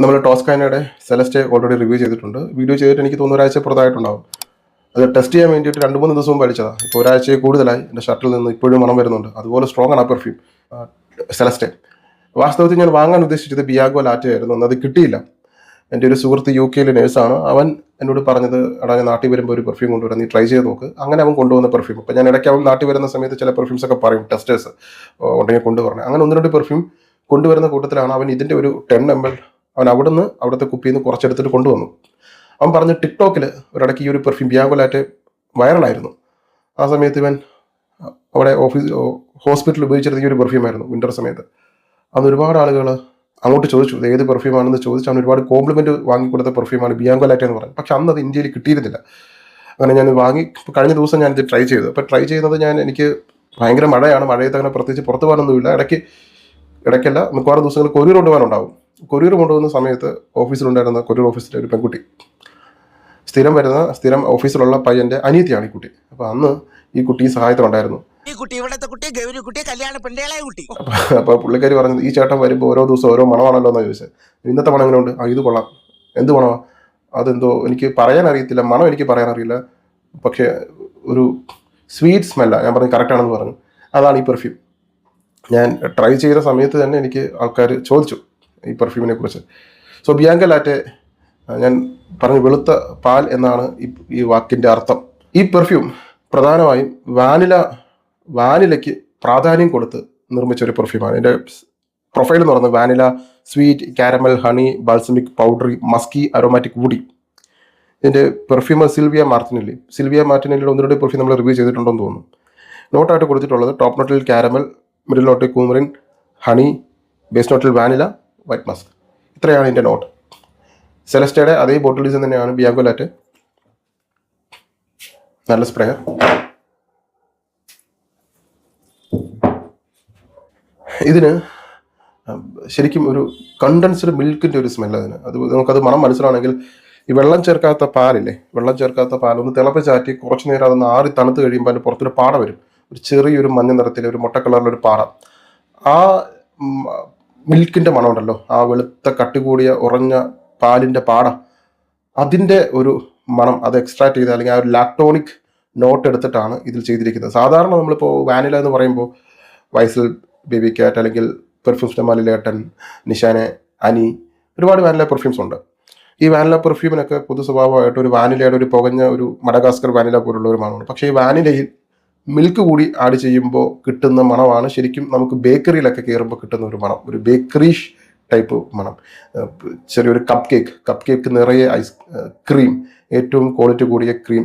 നമ്മൾ ടോസ്കാനയുടെ സെലസ്റ്റെ already review ചെയ്തിട്ടുണ്ട്. Video ചെയ്തിട്ട് എനിക്ക് തോന്നുന്നു ഒരാഴ്ച പുറത്തായിട്ടുണ്ടാവും. അത് ടെസ്റ്റ് ചെയ്യാൻ വേണ്ടിയിട്ട് 2-3 ദിവസം മുമ്പ് അടിച്ചതാണ്. ഇപ്പോൾ ഒരാഴ്ച കൂടുതലായി എൻ്റെ ഷർട്ടിൽ നിന്ന് ഇപ്പോഴും മണം വരുന്നുണ്ട്. അതുപോലെ സ്ട്രോങ് ആണ് ആ പെർഫ്യൂം സെലസ്റ്റെ. വാസ്തവത്തിൽ ഞാൻ വാങ്ങാൻ ഉദ്ദേശിച്ചത് ബിയാഗോ ലാറ്റയായിരുന്നു. അത് കിട്ടിയില്ല. എൻ്റെ ഒരു സുഹൃത്ത് UK നേഴ്സാണ്. അവൻ എന്നോട് പറഞ്ഞത്, എടാ ഞാൻ നാട്ടിൽ വരുമ്പോൾ ഒരു പെർഫ്യൂം കൊണ്ടുവരാം, നീ ട്രൈ ചെയ്ത് നോക്ക്. അങ്ങനെ അവൻ കൊണ്ടുവന്ന പെർഫ്യൂം. അപ്പോൾ ഞാൻ ഇടയ്ക്ക് അവൻ നാട്ടിൽ വരുന്ന സമയത്ത് ചില പെർഫ്യൂംസ് ഒക്കെ പറയും, ടെസ്റ്റേഴ്സ് ഉണ്ടെങ്കിൽ കൊണ്ടുവരണം. അങ്ങനെ 1-2 പെർഫ്യൂം കൊണ്ടുവരുന്ന കൂട്ടത്തിലാണ് അവൻ ഇതിൻ്റെ ഒരു 10 ml അവൻ അവിടുത്തെ കുപ്പിയിൽ നിന്ന് കുറച്ചെടുത്തിട്ട് കൊണ്ടുവന്നു. അവൻ പറഞ്ഞ് ടിക്ടോക്കിൽ ഒരിടയ്ക്ക് ഈ ഒരു പെർഫ്യൂം ബിയാഗോ ലാറ്റെ വൈറലായിരുന്നു. ആ സമയത്ത് ഇവൻ അവിടെ ഹോസ്പിറ്റലിൽ ഉപയോഗിച്ചിരുന്ന ഈ ഒരു പെർഫ്യൂമായിരുന്നു വിൻ്റർ സമയത്ത്. അന്ന് ഒരുപാട് ആളുകൾ അങ്ങോട്ട് ചോദിച്ചു ഇത് ഏത് പെർഫ്യൂമാണെന്ന് ചോദിച്ചു. അവൻ ഒരുപാട് കോംപ്ലിമെൻറ്റ് വാങ്ങിക്കൊടുത്ത പെർഫ്യൂമാണ് ബിയാഗോ ലാറ്റെ എന്ന് പറഞ്ഞു. പക്ഷെ അന്ന് അത് ഇന്ത്യയിൽ കിട്ടിയിരുന്നില്ല. അങ്ങനെ ഞാൻ കഴിഞ്ഞ ദിവസം ഞാനിത് ട്രൈ ചെയ്തു. അപ്പോൾ ട്രൈ ചെയ്യുന്നത് എനിക്ക് ഭയങ്കര മഴയാണ്. മഴയത്ത് അങ്ങനെ പ്രത്യേകിച്ച് പുറത്ത് പോകാനൊന്നുമില്ല. ഇടയ്ക്കല്ല മിക്കവാറും ദിവസങ്ങൾ കൊറിയർ കൊണ്ടുപോകാനുണ്ടാവും. കൊറിയർ കൊണ്ടുപോകുന്ന സമയത്ത് ഓഫീസിലുണ്ടായിരുന്ന കൊറിയർ ഓഫീസിലെ ഒരു പെൺകുട്ടി, സ്ഥിരം ഓഫീസിലുള്ള പയ്യൻ്റെ അനിയത്തിയാണ് ഈ കുട്ടി. അപ്പോൾ അന്ന് ഈ കുട്ടി സഹായത്തിനുണ്ടായിരുന്നു. അപ്പോൾ പുള്ളിക്കാരി പറഞ്ഞത്, ഈ ചേട്ടൻ വരുമ്പോൾ ഓരോ ദിവസം ഓരോ മണമാണല്ലോ എന്നാണ് ചോദിച്ചത്. ഇന്നത്തെ മണം എങ്ങനെ ഉണ്ട്? ഇത് കൊള്ളാം. എന്ത് മണമാണ്? അതെന്തോ എനിക്ക് പറയാൻ അറിയത്തില്ല, മണം എനിക്ക് പറയാൻ അറിയില്ല, പക്ഷേ ഒരു സ്വീറ്റ് സ്മെല്ലാണ്. ഞാൻ പറഞ്ഞു കറക്റ്റാണെന്ന് പറഞ്ഞു. അതാണ് ഈ പെർഫ്യൂം. ഞാൻ ട്രൈ ചെയ്ത സമയത്ത് തന്നെ എനിക്ക് ആൾക്കാർ ചോദിച്ചു ഈ പെർഫ്യൂമിനെ കുറിച്ച്. സോ ബിയാഗോ ലാറ്റെ, ഞാൻ പറഞ്ഞു വെളുത്ത പാൽ എന്നാണ് ഈ വാക്കിൻ്റെ അർത്ഥം. ഈ പെർഫ്യൂം പ്രധാനമായും വാനിലയ്ക്ക് പ്രാധാന്യം കൊടുത്ത് നിർമ്മിച്ച ഒരു പെർഫ്യൂമാണ്. എൻ്റെ പ്രൊഫൈൽ എന്ന് പറയുന്നത് vanilla, sweet, caramel, honey, balsamic, powdery, musky, aromatic, woody. ഇതിൻ്റെ പെർഫ്യൂമർ സിൽവിയ മാർട്ടിനെല്ലി. 1-2 പെർഫ്യൂം നമ്മൾ റിവ്യൂ ചെയ്തിട്ടുണ്ടെന്ന് തോന്നുന്നു. നോട്ടായിട്ട് കൊടുത്തിട്ടുള്ളത് ടോപ്പ് നോട്ടിൽ കാരമൽ, മിഡിൽ നോട്ടിൽ കൂമറിൻ, ഹണി, ബേസ് നോട്ടിൽ വാനില, വൈറ്റ് മസ്ക്. ഇത്രയാണ് ഇതിൻ്റെ നോട്ട്. സെലസ്റ്റയുടെ അതേ ബോട്ടിൽ ഡിസൈൻ തന്നെയാണ് ബിയാഗോ ലാറ്റെ. നല്ല സ്പ്രേയർ. ഇതിന് ശരിക്കും ഒരു കണ്ടൻസ്ഡ് മിൽക്കിൻ്റെ ഒരു സ്മെല്ല് അതിന്. നമുക്കത് മണം മനസ്സിലാണെങ്കിൽ, ഈ വെള്ളം ചേർക്കാത്ത പാലില്ലേ, വെള്ളം ചേർക്കാത്ത പാൽ ഒന്ന് തിളപ്പിച്ചാറ്റി കുറച്ച് നേരം അതൊന്ന് ആറി തണുത്ത് കഴിയുമ്പോൾ അതിൻ്റെ പുറത്തൊരു പാട വരും. ഒരു ചെറിയൊരു മഞ്ഞ നിറത്തിലെ ഒരു മുട്ട കളറിലൊരു പാട. ആ മിൽക്കിൻ്റെ മണമുണ്ടല്ലോ, ആ വെളുത്ത കട്ടി കൂടിയ ഉറഞ്ഞ പാലിൻ്റെ പാട, അതിൻ്റെ ഒരു മണം അത് എക്സ്ട്രാക്ട് ചെയ്ത്, അല്ലെങ്കിൽ ആ ഒരു ലാക്ടോണിക് നോട്ട് എടുത്തിട്ടാണ് ഇതിൽ ചെയ്തിരിക്കുന്നത്. സാധാരണ നമ്മളിപ്പോൾ വാനില എന്ന് പറയുമ്പോൾ വൈസൽ, ബേബി ക്യാറ്റ്, അല്ലെങ്കിൽ പെർഫ്യൂംസ് മാലിലേട്ടൻ, നിഷാനെ, അനി, ഒരുപാട് വാനില പെർഫ്യൂംസ് ഉണ്ട്. ഈ വാനില പെർഫ്യൂമിനൊക്കെ പൊതു സ്വഭാവമായിട്ട് ഒരു വാനിലയുടെ ഒരു പുകഞ്ഞ ഒരു മഡഗാസ്കർ വാനില പോലുള്ള ഒരു മണമാണ്. പക്ഷേ ഈ വാനിലയിൽ മിൽക്ക് കൂടി ആഡ് ചെയ്യുമ്പോൾ കിട്ടുന്ന മണമാണ് ശരിക്കും നമുക്ക് ബേക്കറിയിലൊക്കെ കയറുമ്പോൾ കിട്ടുന്ന ഒരു മണം, ഒരു ബേക്കറീഷ് ടൈപ്പ് മണം. ചെറിയൊരു കപ്പ് കേക്ക് നിറയെ ക്രീം, ഏറ്റവും ക്വാളിറ്റി കൂടിയ ക്രീം,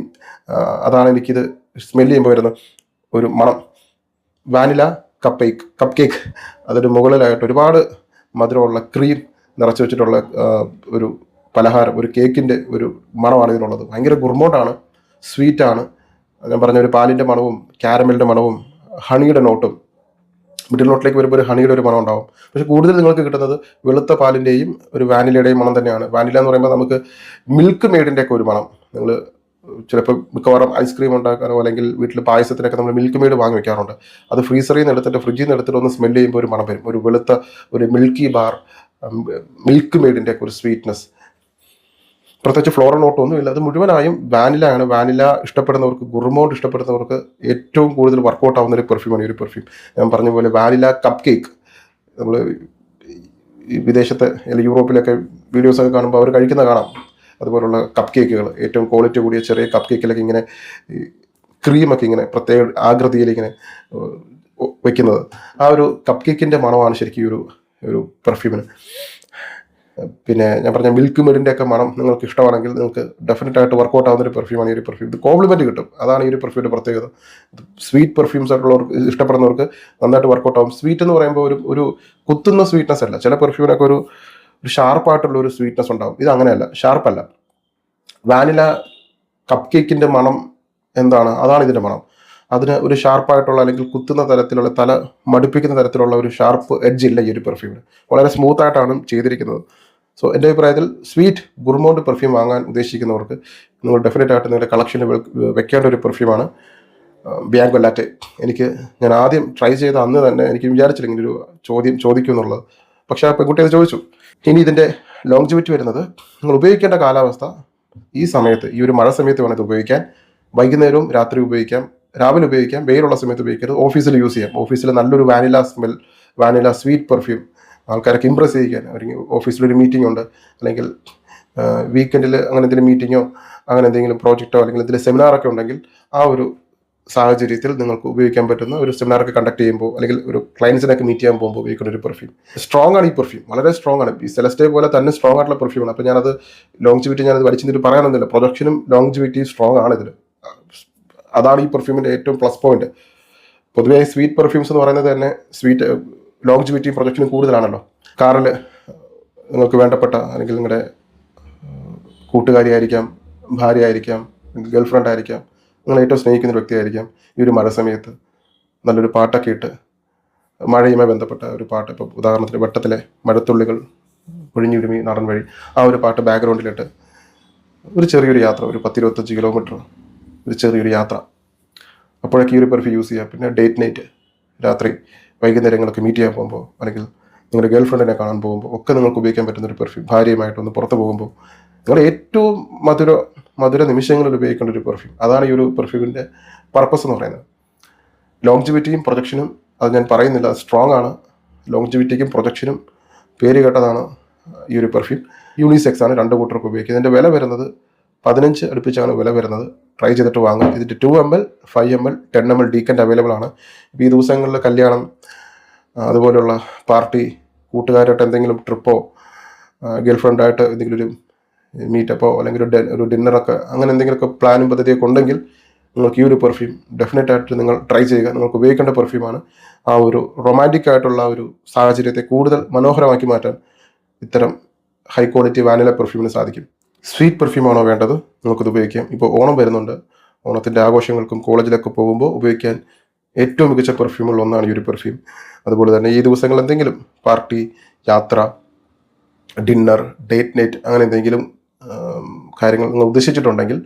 അതാണ് എനിക്കിത് സ്മെല്ല് ചെയ്യുമ്പോൾ വരുന്ന ഒരു മണം. വാനില കപ്പ് കേക്ക്, അതിന് മുകളിലായിട്ട് ഒരുപാട് മധുരമുള്ള ക്രീം നിറച്ച് വെച്ചിട്ടുള്ള ഒരു പലഹാരം, ഒരു കേക്കിൻ്റെ ഒരു മണമാണ് ഇതിനുള്ളത്. ഭയങ്കര ഗുർമോട്ടാണ്, സ്വീറ്റാണ്. ഞാൻ പറഞ്ഞ ഒരു പാലിൻ്റെ മണവും കാരമലിൻ്റെ മണവും ഹണിയുടെ നോട്ടും, മിഡിൽ നോട്ടിലേക്ക് വരുമ്പോൾ ഒരു ഹണിയുടെ ഒരു മണം ഉണ്ടാവും. പക്ഷെ കൂടുതൽ നിങ്ങൾക്ക് കിട്ടുന്നത് വെളുത്ത പാലിൻ്റെയും ഒരു വാനിലയുടെയും മണം തന്നെയാണ്. വാനില എന്ന് പറയുമ്പോൾ നമുക്ക് മിൽക്ക് മെയ്ഡിൻ്റെ ഒക്കെ ഒരു മണം. നിങ്ങൾ ചിലപ്പോൾ മിക്കവാറും ഐസ്ക്രീം ഉണ്ടാക്കാനോ അല്ലെങ്കിൽ വീട്ടിൽ പായസത്തിനൊക്കെ നമ്മൾ മിൽക്ക് മെയ്ഡ് വാങ്ങി വെക്കാറുണ്ട്. അത് ഫ്രീസറിൽ നിന്ന് എടുത്തിട്ട് ഫ്രിഡ്ജിൽ നിന്ന് എടുത്തിട്ട് ഒന്ന് സ്മെല്ല് ചെയ്യുമ്പോൾ ഒരു മണം വരും, ഒരു വെളുത്ത ഒരു മിൽക്കി ബാർ, മിൽക്ക് മെയ്ഡിൻ്റെ ഒക്കെ ഒരു സ്വീറ്റ്നെസ്. പ്രത്യേകിച്ച് ഫ്ലോറൽ നോട്ടൊന്നും ഇല്ല. അത് മുഴുവനായും വാനിലയാണ്. വാനില ഇഷ്ടപ്പെടുന്നവർക്ക്, ഗുർമോട്ട് ഇഷ്ടപ്പെടുന്നവർക്ക് ഏറ്റവും കൂടുതൽ വർക്കൗട്ട് ആവുന്ന ഒരു പെർഫ്യൂമാണ് ഈ ഒരു പെർഫ്യൂം. ഞാൻ പറഞ്ഞ പോലെ വാനില കപ്പ് കേക്ക്, നമ്മൾ ഈ വിദേശത്തെ അല്ലെങ്കിൽ യൂറോപ്പിലൊക്കെ വീഡിയോസൊക്കെ കാണുമ്പോൾ അവർ കഴിക്കുന്ന കാണാം. അതുപോലുള്ള കപ്പ് കേക്കുകൾ, ഏറ്റവും ക്വാളിറ്റി കൂടിയ ചെറിയ കപ്പ് കേക്കിലൊക്കെ ഇങ്ങനെ ക്രീമൊക്കെ ഇങ്ങനെ പ്രത്യേക ആകൃതിയിൽ ഇങ്ങനെ വെക്കുന്നത്, ആ ഒരു കപ്പ് കേക്കിൻ്റെ മണമാണ് ശരിക്കും ഈ ഒരു പെർഫ്യൂമിന്. പിന്നെ ഞാൻ പറഞ്ഞ മിൽക്ക് മെയ്ഡിൻ്റെ ഒക്കെ മണം നിങ്ങൾക്ക് ഇഷ്ടമാണെങ്കിൽ നിങ്ങൾക്ക് ഡെഫിനറ്റായിട്ട് വർക്കൗട്ട് ആവുന്ന ഒരു പെർഫ്യൂമാണ് ഈ ഒരു പെർഫ്യൂം. ഇത് കോംപ്ലിമെൻറ്റ് കിട്ടും, അതാണ് ഈ ഒരു പെർഫ്യൂമിൻ്റെ പ്രത്യേകത. സ്വീറ്റ് പെർഫ്യൂംസ് ആയിട്ടുള്ളവർക്ക്, ഇഷ്ടപ്പെടുന്നവർക്ക് നന്നായിട്ട് വർക്കൗട്ട് ആവും. സ്വീറ്റ് എന്ന് പറയുമ്പോൾ ഒരു കുത്തുന്ന സ്വീറ്റ്നെസ് അല്ല. ചില പെർഫ്യൂമിനൊക്കെ ഒരു ഷാർപ്പായിട്ടുള്ള ഒരു സ്വീറ്റ്നെസ് ഉണ്ടാവും. ഇത് അങ്ങനെയല്ല, ഷാർപ്പല്ല. വാനില കപ്പ് കേക്കിൻ്റെ മണം എന്താണ്, അതാണ് ഇതിൻ്റെ മണം. അതിന് ഒരു ഷാർപ്പായിട്ടുള്ള അല്ലെങ്കിൽ കുത്തുന്ന തരത്തിലുള്ള, തല മടുപ്പിക്കുന്ന തരത്തിലുള്ള ഒരു ഷാർപ്പ് എഡ്ജ് ഇല്ല ഈ ഒരു പെർഫ്യൂമിന്. വളരെ സ്മൂത്തായിട്ടാണ് ചെയ്തിരിക്കുന്നത്. സോ എൻ്റെ അഭിപ്രായത്തിൽ സ്വീറ്റ് ഗുർമോണ്ട് പെർഫ്യൂം വാങ്ങാൻ ഉദ്ദേശിക്കുന്നവർക്ക് നിങ്ങൾ ഡെഫിനറ്റായിട്ട് നിങ്ങളുടെ കളക്ഷനിൽ വെക്കേണ്ട ഒരു പെർഫ്യൂമാണ് ബിയാഗോ ലാറ്റെ. ഞാൻ ആദ്യം ട്രൈ ചെയ്ത അന്ന് തന്നെ എനിക്ക് വിചാരിച്ചില്ല ഇങ്ങനെ ഒരു ചോദ്യം ചോദിക്കും എന്നുള്ളത്. പക്ഷേ ആ പെൺകുട്ടി അത് ചോദിച്ചു. ഇനി ഇതിൻ്റെ ലോങ്ജിവിറ്റി വരുന്നത് നിങ്ങൾ ഉപയോഗിക്കേണ്ട കാലാവസ്ഥ ഈ സമയത്ത്, ഈ ഒരു മഴ സമയത്ത് വേണം ഇത് ഉപയോഗിക്കാൻ. വൈകുന്നേരവും രാത്രി ഉപയോഗിക്കാം, രാവിലെ ഉപയോഗിക്കാം, വെയിലുള്ള സമയത്ത് ഉപയോഗിക്കരുത്. ഓഫീസിൽ യൂസ് ചെയ്യാം. ഓഫീസിൽ നല്ലൊരു vanilla smell, vanilla sweet perfume ആൾക്കാരൊക്കെ ഇമ്പ്രസ് ചെയ്യിക്കാൻ, അല്ലെങ്കിൽ ഓഫീസിലൊരു മീറ്റിംഗ് ഉണ്ട്, അല്ലെങ്കിൽ വീക്കെൻഡിൽ അങ്ങനെ എന്തെങ്കിലും മീറ്റിങ്ങോ അങ്ങനെ എന്തെങ്കിലും പ്രോജക്റ്റോ അല്ലെങ്കിൽ എന്തെങ്കിലും സെമിനാറൊക്കെ ഉണ്ടെങ്കിൽ ആ ഒരു സാഹചര്യത്തിൽ നിങ്ങൾക്ക് ഉപയോഗിക്കാൻ പറ്റുന്ന ഒരു സെമിനാറൊക്കെ കണ്ടക്ട് ചെയ്യുമ്പോൾ അല്ലെങ്കിൽ ഒരു ക്ലയൻസിനൊക്കെ മീറ്റ് ചെയ്യാൻ പോകുമ്പോൾ ഉപയോഗിക്കുന്ന ഒരു പെർഫ്യൂം. സ്ട്രോങ് ആണ് ഈ പെർഫ്യൂം, വളരെ സ്ട്രോങ് ആണ്. ഈ സെലസ്റ്റേ പോലെ തന്നെ സ്ട്രോങ് ആയിട്ടുള്ള പെർഫ്യൂമാണ്. അപ്പോൾ ഞാനത് ലോങ്ജിവിറ്റി ഞാനത് വലിച്ചിട്ട് പറയാനൊന്നുമില്ല. പ്രൊഡക്ഷനും ലോങ്ജിവിറ്റി സ്ട്രോങ് ആണ് ഇതിൽ. അതാണ് ഈ പെർഫ്യൂമിൻ്റെ ഏറ്റവും പ്ലസ് പോയിന്റ്. പൊതുവേ സ്വീറ്റ് പെർഫ്യൂംസ് എന്ന് പറയുന്നത് തന്നെ സ്വീറ്റ് ലോങ്ജിവിറ്റിയും പ്രൊഡക്ഷനും കൂടുതലാണല്ലോ. കാറിൽ നിങ്ങൾക്ക് വേണ്ടപ്പെട്ട അല്ലെങ്കിൽ നിങ്ങളുടെ കൂട്ടുകാരി ആയിരിക്കാം, ഭാര്യ ആയിരിക്കാം, ഗേൾ ഫ്രണ്ട് ആയിരിക്കാം, നിങ്ങൾ ഏറ്റവും സ്നേഹിക്കുന്ന ഒരു വ്യക്തിയായിരിക്കാം. ഈ ഒരു മഴ സമയത്ത് നല്ലൊരു പാട്ടൊക്കെ ഇട്ട്, മഴയുമായി ബന്ധപ്പെട്ട ഒരു പാട്ട്, ഇപ്പോൾ ഉദാഹരണത്തിന് വെട്ടത്തിലെ മഴത്തുള്ളികൾ ഒഴിഞ്ഞിടുമി നടൻ വഴി, ആ ഒരു പാട്ട് ബാക്ക്ഗ്രൗണ്ടിലിട്ട് ഒരു ചെറിയൊരു യാത്ര, ഒരു 10-25 കിലോമീറ്റർ ഒരു ചെറിയൊരു യാത്ര, അപ്പോഴൊക്കെ ഈ ഒരു പെർഫ്യൂം യൂസ് ചെയ്യാം. പിന്നെ ഡേറ്റ് നൈറ്റ്, രാത്രി വൈകുന്നേരങ്ങളൊക്കെ മീറ്റ് ചെയ്യാൻ പോകുമ്പോൾ അല്ലെങ്കിൽ നിങ്ങളുടെ ഗേൾ ഫ്രണ്ടിനെ കാണാൻ പോകുമ്പോൾ ഒക്കെ നിങ്ങൾക്ക് ഉപയോഗിക്കാൻ പറ്റുന്ന ഒരു പെർഫ്യൂം. ഭാര്യയുമായിട്ടൊന്ന് പുറത്ത് പോകുമ്പോൾ നിങ്ങളുടെ ഏറ്റവും മധുര നിമിഷങ്ങളിൽ ഉപയോഗിക്കേണ്ട ഒരു പെർഫ്യൂം. അതാണ് ഈ ഒരു പെർഫ്യൂമിൻ്റെ പർപ്പസ് എന്ന് പറയുന്നത്. ലോങ്ജിവിറ്റിയും പ്രൊജക്ഷനും അത് ഞാൻ പറയുന്നില്ല, സ്ട്രോങ് ആണ്. ലോങ്ജിവിറ്റിക്കും പ്രൊജക്ഷനും പേര് കേട്ടതാണ് ഈ ഒരു പെർഫ്യൂം. യൂണിസെക്സ് ആണ്, രണ്ട് കൂട്ടർക്ക് ഉപയോഗിക്കുന്നത്. ഇതിൻ്റെ വില വരുന്നത് 15 അടുപ്പിച്ചാണ് വില വരുന്നത്. ട്രൈ ചെയ്തിട്ട് വാങ്ങാം. ഇതിൻ്റെ 2 ml, 5 ml, 10 ml ഡീക്കൻ്റ് അവൈലബിൾ ആണ്. ഇപ്പോൾ ഈ ദിവസങ്ങളിൽ കല്യാണം, അതുപോലെയുള്ള പാർട്ടി, കൂട്ടുകാരായിട്ട് എന്തെങ്കിലും ട്രിപ്പോ ഗേൾ ഫ്രണ്ടായിട്ട് എന്തെങ്കിലും ഒരു മീറ്റപ്പോ അല്ലെങ്കിൽ ഒരു ഡിന്നറൊക്കെ അങ്ങനെ എന്തെങ്കിലുമൊക്കെ പ്ലാനും പദ്ധതിയൊക്കെ ഉണ്ടെങ്കിൽ നിങ്ങൾക്ക് ഈ ഒരു പെർഫ്യൂം ഡെഫിനറ്റായിട്ട് നിങ്ങൾ ട്രൈ ചെയ്യുക. നിങ്ങൾക്ക് ഉപയോഗിക്കേണ്ട പെർഫ്യൂമാണ്. ആ ഒരു റൊമാൻറ്റിക് ആയിട്ടുള്ള ഒരു സാഹചര്യത്തെ കൂടുതൽ മനോഹരമാക്കി മാറ്റാൻ ഇത്തരം ഹൈ ക്വാളിറ്റി വാനില പെർഫ്യൂമിന് സാധിക്കും. സ്വീറ്റ് പെർഫ്യൂമാണോ വേണ്ടത്, നമുക്കത് ഉപയോഗിക്കാം. ഇപ്പോൾ ഓണം വരുന്നുണ്ട്. ഓണത്തിൻ്റെ ആഘോഷങ്ങൾക്കും കോളേജിലൊക്കെ പോകുമ്പോൾ ഉപയോഗിക്കാൻ ഏറ്റവും മികച്ച പെർഫ്യൂമുകളിൽ ഒന്നാണ് ഈ ഒരു പെർഫ്യൂം. അതുപോലെ തന്നെ ഈ ദിവസങ്ങൾ എന്തെങ്കിലും പാർട്ടി, യാത്ര, ഡിന്നർ, ഡേറ്റ് നൈറ്റ് അങ്ങനെ എന്തെങ്കിലും കാര്യങ്ങൾ നിങ്ങൾ ഉദ്ദേശിച്ചിട്ടുണ്ടെങ്കിൽ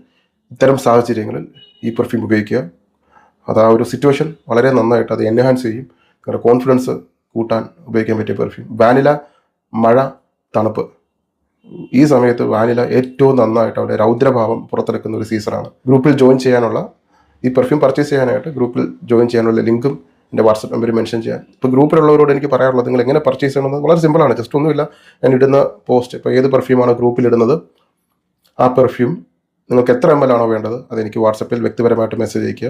ഇത്തരം സാഹചര്യങ്ങളിൽ ഈ പെർഫ്യൂം ഉപയോഗിക്കുക. അത് ആ ഒരു സിറ്റുവേഷൻ വളരെ നന്നായിട്ട് അത് എൻഹാൻസ് ചെയ്യും. നിങ്ങളുടെ കോൺഫിഡൻസ് കൂട്ടാൻ ഉപയോഗിക്കാൻ പറ്റിയ പെർഫ്യൂം. വാനില, മഴ, തണുപ്പ്, ഈ സമയത്ത് വാനില ഏറ്റവും നന്നായിട്ട് അവിടെ രൗദ്രഭാവം പുറത്തെടുക്കുന്ന ഒരു സീസണാണ്. ഗ്രൂപ്പിൽ ജോയിൻ ചെയ്യാനുള്ള, ഈ പെർഫ്യൂം പർച്ചേസ് ചെയ്യാനായിട്ട് ഗ്രൂപ്പിൽ ജോയിൻ ചെയ്യാനുള്ള ലിങ്കും എൻ്റെ വാട്സപ്പ് നമ്പർ മെൻഷൻ ചെയ്യാൻ. ഇപ്പോൾ ഗ്രൂപ്പിലുള്ളവരോട് എനിക്ക് പറയാനുള്ളത്, നിങ്ങൾ എങ്ങനെ പർച്ചേസ് ചെയ്യണമെന്ന് വളരെ സിമ്പിളാണ്. ജസ്റ്റ് ഒന്നുമില്ല, ഞാൻ ഇടുന്ന പോസ്റ്റ്, ഇപ്പോൾ ഏത് പെർഫ്യൂമാണോ ഗ്രൂപ്പിൽ ഇടുന്നത് ആ പെർഫ്യൂം നിങ്ങൾക്ക് എത്ര ml ആണോ വേണ്ടത് അതെനിക്ക് വാട്സപ്പിൽ വ്യക്തിപരമായിട്ട് മെസ്സേജ് അയയ്ക്കുക.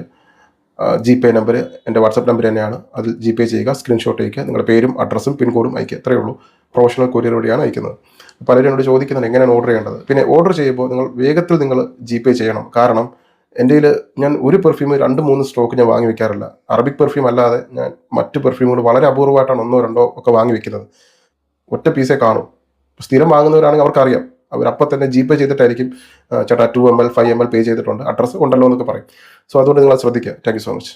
GPay നമ്പർ എൻ്റെ വാട്സപ്പ് നമ്പർ തന്നെയാണ്, അതിൽ GPay ചെയ്യുക, സ്ക്രീൻഷോട്ട് അയയ്ക്കുക, നിങ്ങളുടെ പേരും അഡ്രസ്സും പിൻകോഡും അയയ്ക്കുക. ഇത്രയേ ഉള്ളൂ. പ്രൊഫഷണൽ കൊറിയർ വഴിയാണ് അയക്കുന്നത്. പലരും എന്നോട് ചോദിക്കുന്നുണ്ട് എങ്ങനെയാണ് ഓർഡർ ചെയ്യേണ്ടത്. പിന്നെ ഓർഡർ ചെയ്യുമ്പോൾ വേഗത്തിൽ നിങ്ങൾ GPay ചെയ്യണം. കാരണം എൻ്റെ കയ്യിൽ ഞാൻ ഒരു പെർഫ്യൂം 2-3 സ്റ്റോക്ക് ഞാൻ വാങ്ങി വെക്കാറില്ല. അറബിക് പെർഫ്യൂം അല്ലാതെ ഞാൻ മറ്റ് പെർഫ്യൂമുകൾ വളരെ അപൂർവമായിട്ടാണ് 1-2 ഒക്കെ വാങ്ങി വെക്കുന്നത്. ഒറ്റ പീസേ കാണും. സ്ഥിരം വാങ്ങുന്നവരാണെങ്കിൽ അവർക്കറിയാം. അവരപ്പം തന്നെ GPay ചെയ്തിട്ടായിരിക്കും ചേട്ടാ 2 ml 5 ml പേ ചെയ്തിട്ടുണ്ട്, അഡ്രസ്സ് ഉണ്ടല്ലോ എന്നൊക്കെ പറയും. സോ അതുകൊണ്ട് നിങ്ങൾ ശ്രദ്ധിക്കുക. Thank you so much.